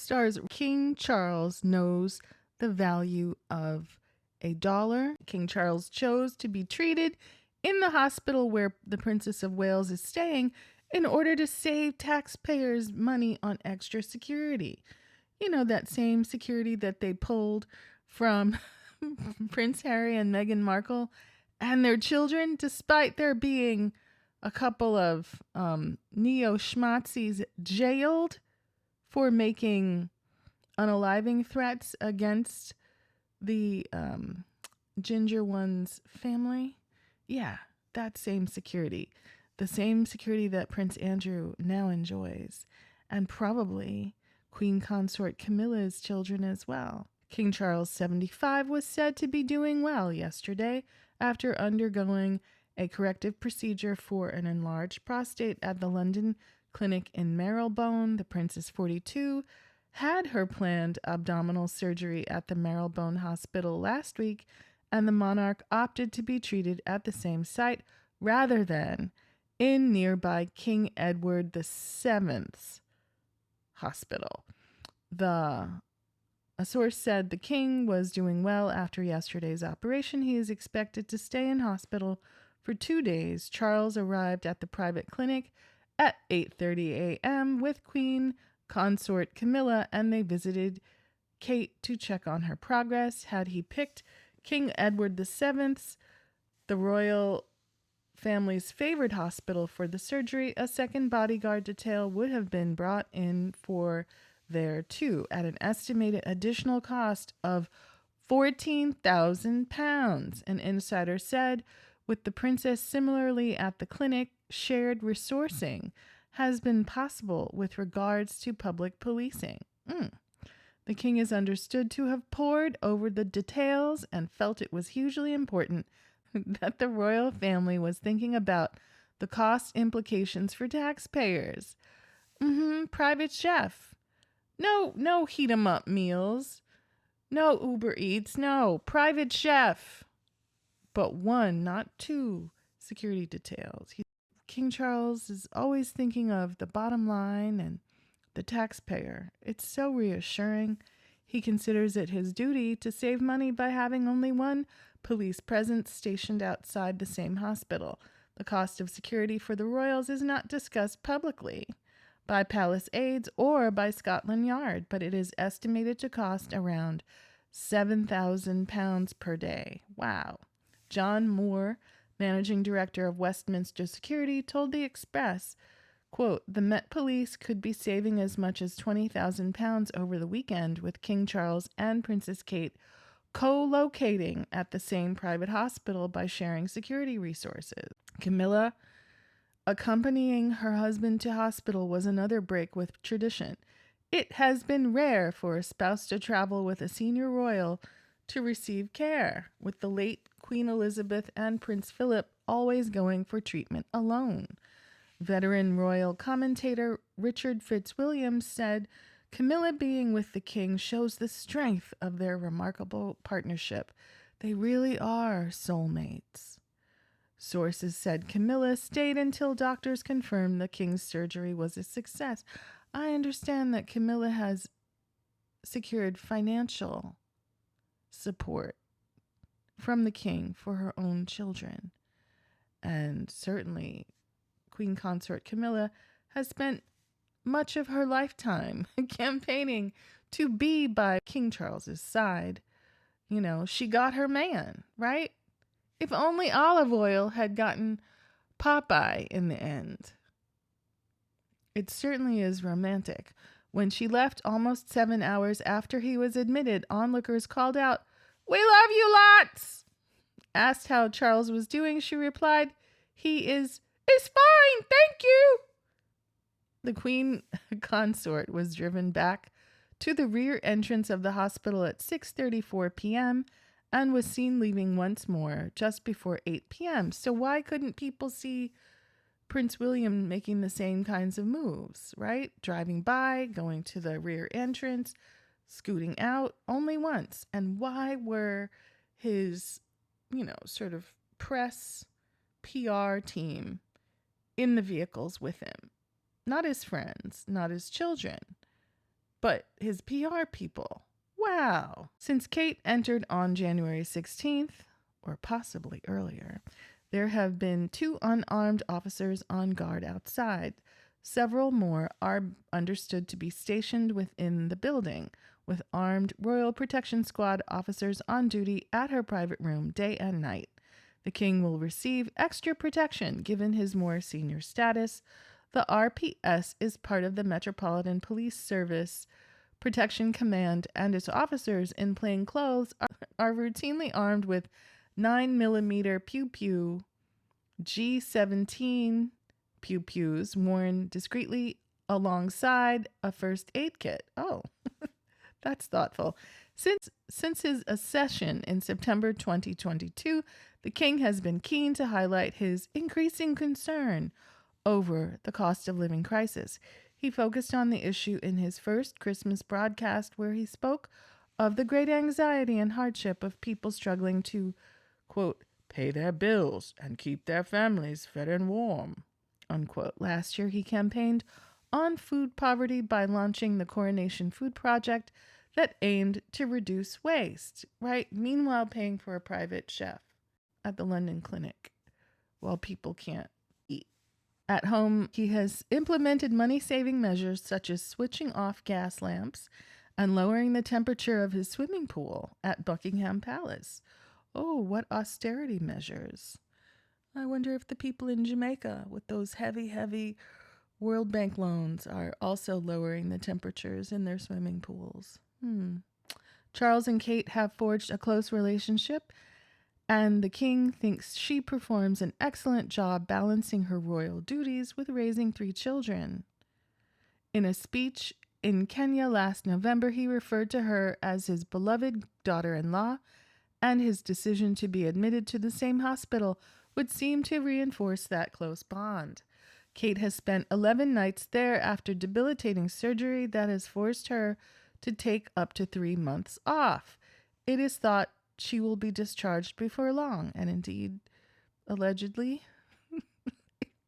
Stars King Charles knows the value of a dollar. King Charles chose to be treated in the hospital where the Princess of Wales is staying in order to save taxpayers' money on extra security. You know, that same security that they pulled from Prince Harry and Meghan Markle and their children, despite there being a couple of neo schmatzis jailed for making unaliving threats against the Ginger One's family. Yeah, that same security. The same security that Prince Andrew now enjoys. And probably Queen Consort Camilla's children as well. King Charles 75 was said to be doing well yesterday after undergoing a corrective procedure for an enlarged prostate at the London clinic in Marylebone. The Princess 42 had her planned abdominal surgery at the Marylebone Hospital last week, and the monarch opted to be treated at the same site rather than in nearby King Edward VII's hospital. A source said the king was doing well after yesterday's operation. He is expected to stay in hospital for 2 days. Charles arrived at the private clinic at 8:30 a.m. with Queen Consort Camilla, and they visited Kate to check on her progress. Had he picked King Edward VII's, the royal family's favorite hospital for the surgery, a second bodyguard detail would have been brought in for there too, at an estimated additional cost of £14,000. An insider said, with the princess similarly at the clinic, shared resourcing has been possible with regards to public policing. The king is understood to have pored over the details and felt it was hugely important that the royal family was thinking about the cost implications for taxpayers. Private chef. No heat 'em up meals. No Uber Eats. No, private chef. But one, not two security details. King Charles is always thinking of the bottom line and the taxpayer. It's so reassuring. He considers it his duty to save money by having only one police presence stationed outside the same hospital. The cost of security for the royals is not discussed publicly by palace aides or by Scotland Yard, but it is estimated to cost around £7,000 per day. Wow. John Moore, managing director of Westminster Security, told the Express, quote, the Met Police could be saving as much as £20,000 over the weekend with King Charles and Princess Kate co-locating at the same private hospital by sharing security resources. Camilla accompanying her husband to hospital was another break with tradition. It has been rare for a spouse to travel with a senior royal to receive care, with the late Queen Elizabeth and Prince Philip always going for treatment alone. Veteran royal commentator Richard Fitzwilliam said, Camilla being with the king shows the strength of their remarkable partnership. They really are soulmates. Sources said Camilla stayed until doctors confirmed the king's surgery was a success. I understand that Camilla has secured financial support from the king for her own children. And certainly Queen Consort Camilla has spent much of her lifetime campaigning to be by King Charles's side. You know, she got her man, right? If only Olive Oyl had gotten Popeye in the end. It certainly is romantic. When she left almost 7 hours after he was admitted, onlookers called out, "We love you lots!" Asked how Charles was doing, she replied, "He is fine, thank you." The Queen Consort was driven back to the rear entrance of the hospital at 6:34 p.m. and was seen leaving once more just before 8 p.m. So why couldn't people see Prince William making the same kinds of moves, right? Driving by, going to the rear entrance, scooting out only once. And why were his, sort of press PR team in the vehicles with him? Not his friends, not his children. but his PR people. Wow. Since Kate entered on January 16th, or possibly earlier, there have been 2 unarmed officers on guard outside. Several more are understood to be stationed within the building, with armed Royal Protection Squad officers on duty at her private room day and night. The king will receive extra protection given his more senior status. The RPS is part of the Metropolitan Police Service Protection Command, and its officers in plain clothes are routinely armed with 9mm pew pew G17 pew pews worn discreetly alongside a first aid kit. Oh, that's thoughtful. Since his accession in September 2022, the king has been keen to highlight his increasing concern over the cost of living crisis. He focused on the issue in his first Christmas broadcast, where he spoke of the great anxiety and hardship of people struggling to, quote, pay their bills and keep their families fed and warm, unquote. Last year, he campaigned on food poverty by launching the Coronation Food Project that aimed to reduce waste, right? Meanwhile, paying for a private chef at the London Clinic while people can't eat. At home, he has implemented money-saving measures such as switching off gas lamps and lowering the temperature of his swimming pool at Buckingham Palace. Oh, what austerity measures. I wonder if the people in Jamaica with those heavy World Bank loans are also lowering the temperatures in their swimming pools. Charles and Kate have forged a close relationship, and the king thinks she performs an excellent job balancing her royal duties with raising 3 children. In a speech in Kenya last November, he referred to her as his beloved daughter-in-law, and his decision to be admitted to the same hospital would seem to reinforce that close bond. Kate has spent 11 nights there after debilitating surgery that has forced her to take up to 3 months off. It is thought she will be discharged before long, and indeed, allegedly,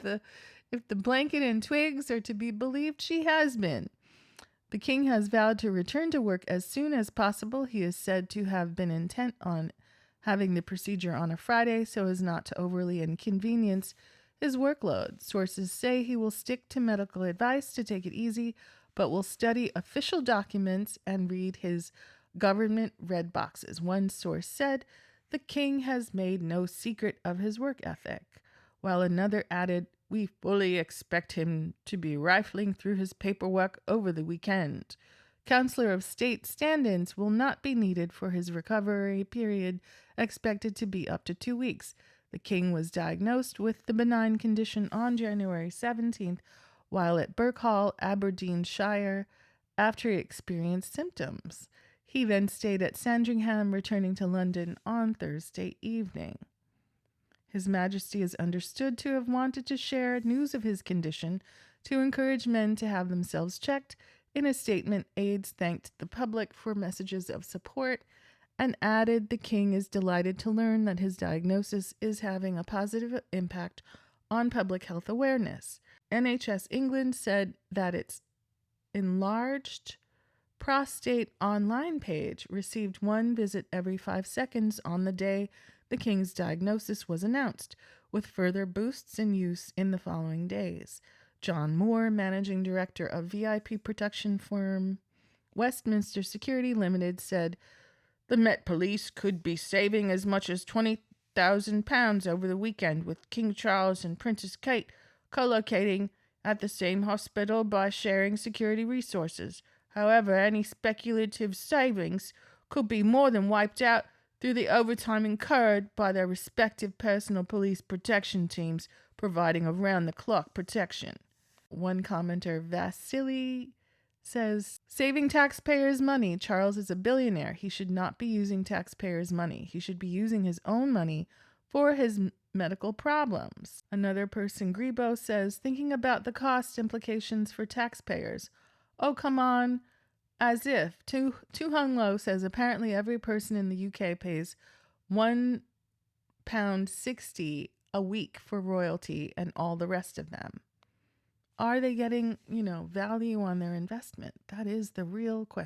if the blanket and twigs are to be believed, she has been. The king has vowed to return to work as soon as possible. He is said to have been intent on having the procedure on a Friday so as not to overly inconvenience his workload. Sources say he will stick to medical advice to take it easy, but will study official documents and read his government red boxes. One source said, the king has made no secret of his work ethic, while another added, we fully expect him to be rifling through his paperwork over the weekend. Counselor of State stand-ins will not be needed for his recovery period, expected to be up to 2 weeks. The king was diagnosed with the benign condition on January 17th, while at Birk Hall, Aberdeenshire, after he experienced symptoms. He then stayed at Sandringham, returning to London on Thursday evening. His Majesty is understood to have wanted to share news of his condition to encourage men to have themselves checked. In a statement, aides thanked the public for messages of support and added the king is delighted to learn that his diagnosis is having a positive impact on public health awareness. NHS England said that its enlarged prostate online page received 1 visit every 5 seconds on the day the king's diagnosis was announced, with further boosts in use in the following days. John Moore, managing director of VIP protection firm Westminster Security Limited, said the Met Police could be saving as much as £20,000 over the weekend with King Charles and Princess Kate co-locating at the same hospital by sharing security resources. However, any speculative savings could be more than wiped out through the overtime incurred by their respective personal police protection teams providing around-the-clock protection. One commenter, Vasily, says, saving taxpayers' money. Charles is a billionaire. He should not be using taxpayers' money. He should be using his own money for his medical problems. Another person, Grebo, says, thinking about the cost implications for taxpayers. Oh, come on. As if. Tu Hung Lo says apparently every person in the UK pays £1.60 a week for royalty and all the rest of them. are they getting, value on their investment? That is the real question.